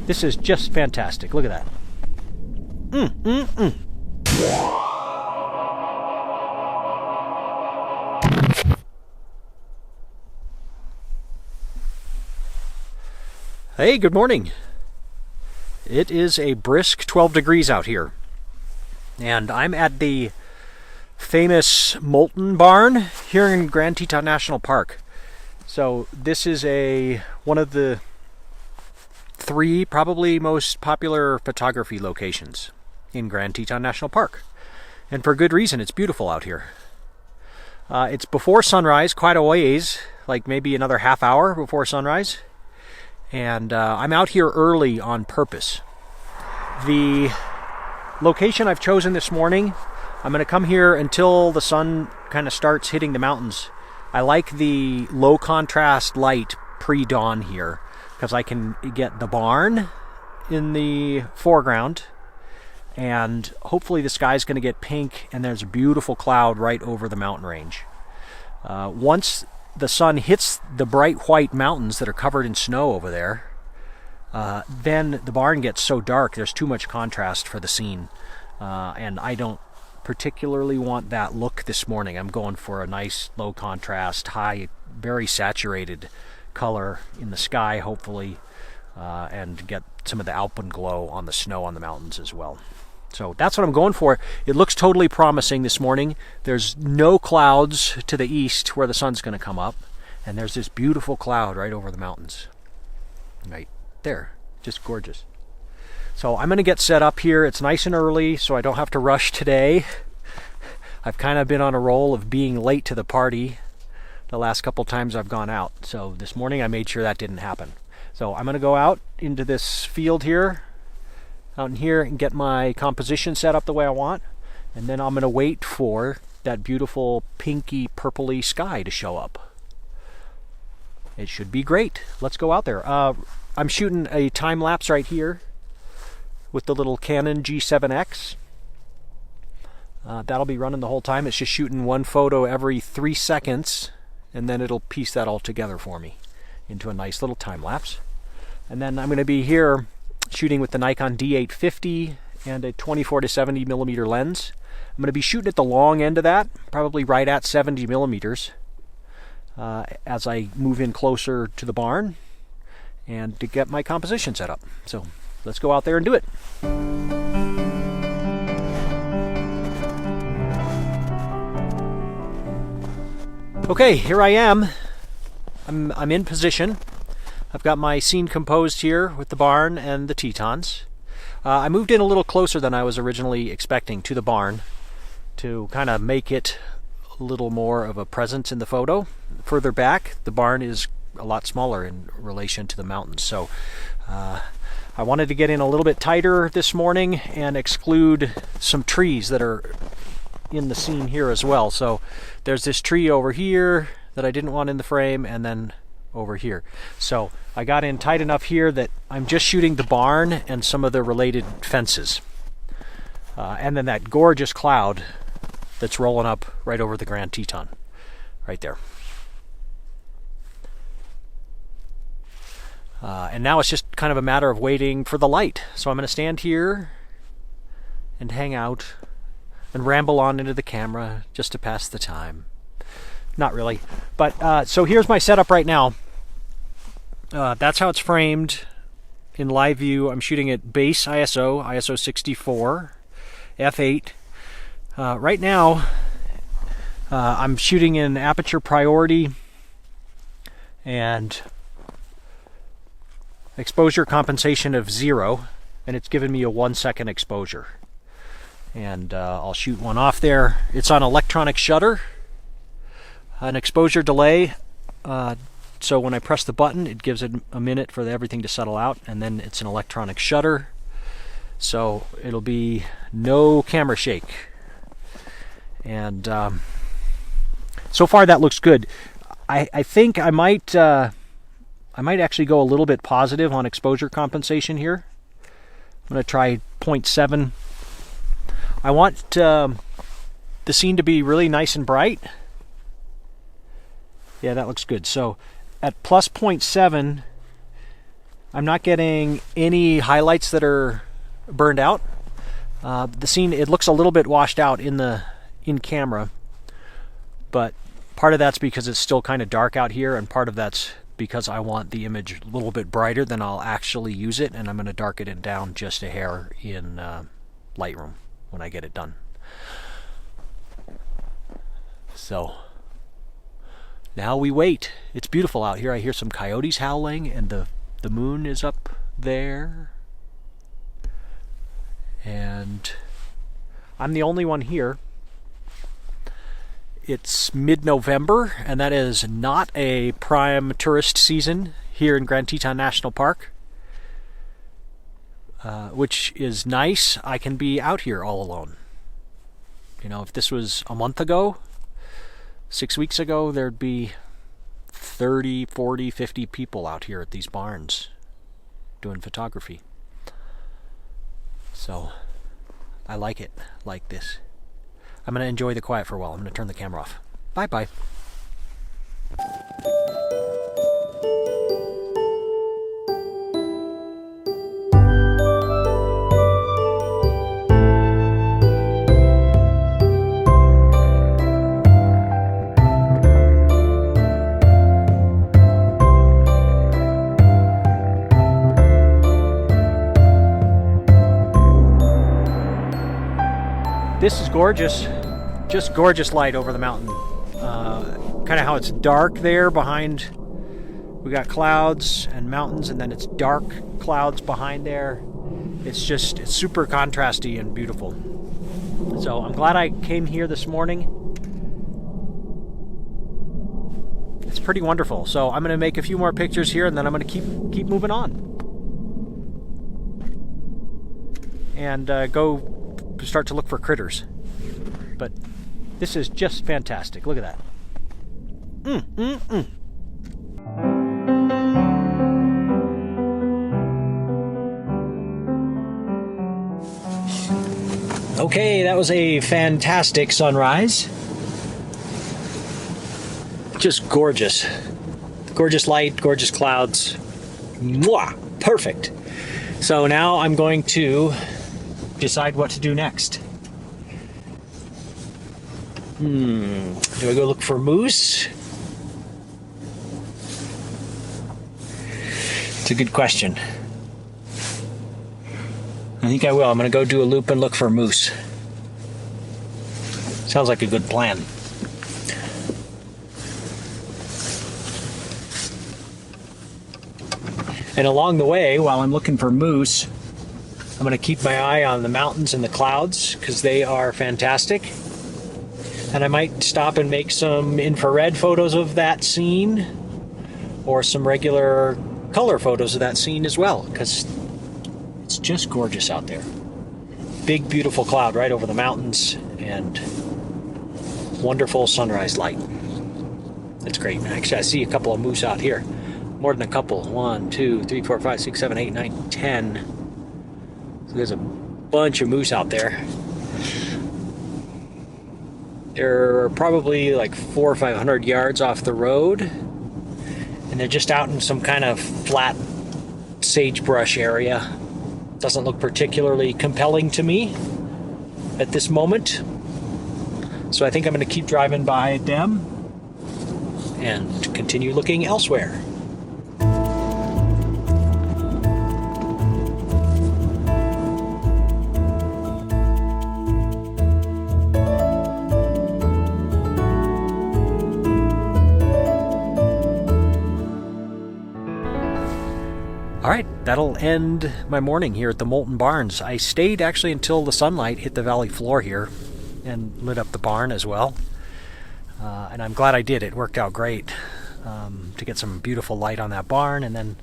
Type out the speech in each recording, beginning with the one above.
This is just fantastic. Look at that. Hey, good morning. It is a brisk 12 degrees out here. And I'm at the famous Moulton barn here in Grand Teton National Park. So this is one of the 3 probably most popular photography locations in Grand Teton National Park. And for good reason, it's beautiful out here. It's before sunrise, quite a ways, like maybe another half hour before sunrise. And I'm out here early on purpose. The location I've chosen this morning, I'm going to come here until the sun kind of starts hitting the mountains. I like the low contrast light pre-dawn here because I can get the barn in the foreground, and hopefully the sky's going to get pink and there's a beautiful cloud right over the mountain range. Once the sun hits the bright white mountains that are covered in snow over there, then the barn gets so dark there's too much contrast for the scene, and I don't particularly want that look this morning. I'm going for a nice low contrast, high, very saturated color in the sky, hopefully, and get some of the alpenglow on the snow on the mountains as well. So that's what I'm going for. It looks totally promising this morning. There's no clouds to the east where the sun's going to come up, and there's this beautiful cloud right over the mountains. Right there. Just gorgeous. So I'm going to get set up here. It's nice and early, so I don't have to rush today. I've kind of been on a roll of being late to the party the last couple times I've gone out. So this morning I made sure that didn't happen. So I'm going to go out into this field here, out in here, and get my composition set up the way I want. And then I'm going to wait for that beautiful pinky purpley sky to show up. It should be great. Let's go out there. I'm shooting a time lapse right here with the little Canon G7X. That'll be running the whole time. It's just shooting one photo every 3 seconds, and then it'll piece that all together for me into a nice little time lapse. And then I'm going to be here shooting with the Nikon D850 and a 24 to 70 millimeter lens. I'm going to be shooting at the long end of that, probably right at 70 millimeters, as I move in closer to the barn and to get my composition set up. So let's go out there and do it. Okay, here I am. I'm in position. I've got my scene composed here with the barn and the Tetons. I moved in a little closer than I was originally expecting to the barn to kind of make it a little more of a presence in the photo. Further back, the barn is a lot smaller in relation to the mountains. So I wanted to get in a little bit tighter this morning and exclude some trees that are in the scene here as well. So there's this tree over here that I didn't want in the frame, and then over here. So I got in tight enough here that I'm just shooting the barn and some of the related fences. And then that gorgeous cloud that's rolling up right over the Grand Teton. Right there. And now it's just kind of a matter of waiting for the light. So I'm going to stand here and hang out and ramble on into the camera just to pass the time. Not really. But so here's my setup right now. That's how it's framed in live view. I'm shooting at base ISO 64, f8. Right now, I'm shooting in aperture priority and exposure compensation of 0, and it's given me a 1-second exposure. And I'll shoot one off there. It's on electronic shutter, an exposure delay. So when I press the button, it gives it a minute for everything to settle out, and then it's an electronic shutter. So it'll be no camera shake. And so far that looks good. I think I might actually go a little bit positive on exposure compensation here. I'm going to try 0.7. I want the scene to be really nice and bright. Yeah, that looks good. So at plus 0.7, I'm not getting any highlights that are burned out. The scene, it looks a little bit washed out in camera, but part of that's because it's still kind of dark out here, and part of that's because I want the image a little bit brighter than I'll actually use it, and I'm going to darken it down just a hair in Lightroom when I get it done. So now we wait. It's beautiful out here. I hear some coyotes howling, and the moon is up there. And I'm the only one here. It's mid-November, and that is not a prime tourist season here in Grand Teton National Park, which is nice. I can be out here all alone. You know, if this was a month ago, 6 weeks ago, there'd be 30, 40, 50 people out here at these barns doing photography. So I like it like this. I'm going to enjoy the quiet for a while. I'm going to turn the camera off. Bye-bye. This is gorgeous. Just gorgeous light over the mountain. Kind of how it's dark there behind. We got clouds and mountains, and then it's dark clouds behind there. It's super contrasty and beautiful. So I'm glad I came here this morning. It's pretty wonderful. So I'm going to make a few more pictures here, and then I'm going to keep moving on. And go start to look for critters. But this is just fantastic. Look at that. Okay, that was a fantastic sunrise. Just gorgeous. Gorgeous light, gorgeous clouds. Mwah! Perfect. So now I'm going to decide what to do next. Do I go look for moose? It's a good question. I think I will. I'm going to go do a loop and look for moose. Sounds like a good plan. And along the way, while I'm looking for moose, I'm going to keep my eye on the mountains and the clouds because they are fantastic. And I might stop and make some infrared photos of that scene or some regular color photos of that scene as well, because it's just gorgeous out there. Big, beautiful cloud right over the mountains and wonderful sunrise light. That's great. Actually, I see a couple of moose out here. More than a couple. 1, 2, 3, 4, 5, 6, 7, 8, 9, 10. So there's a bunch of moose out there. They're probably like 400 or 500 yards off the road, and they're just out in some kind of flat sagebrush area. Doesn't look particularly compelling to me at this moment, so I think I'm going to keep driving by them and continue looking elsewhere. All right, that'll end my morning here at the Moulton Barns. I stayed actually until the sunlight hit the valley floor here and lit up the barn as well. And I'm glad I did. It worked out great to get some beautiful light on that barn, and then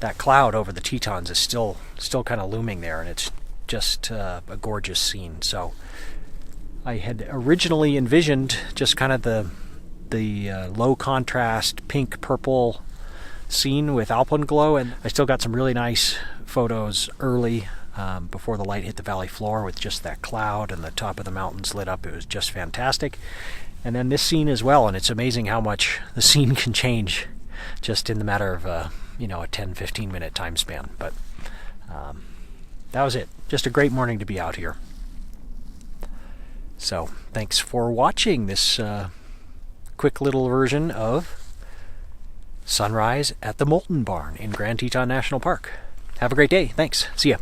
that cloud over the Tetons is still kind of looming there, and it's just a gorgeous scene. So I had originally envisioned just kind of the low contrast pink purple scene with alpenglow, and I still got some really nice photos early before the light hit the valley floor with just that cloud and the top of the mountains lit up. It was just fantastic. And then this scene as well, and it's amazing how much the scene can change just in the matter of a 10-15 minute time span. But that was it. Just a great morning to be out here. So thanks for watching this quick little version of sunrise at the Moulton Barn in Grand Teton National Park. Have a great day. Thanks. See ya.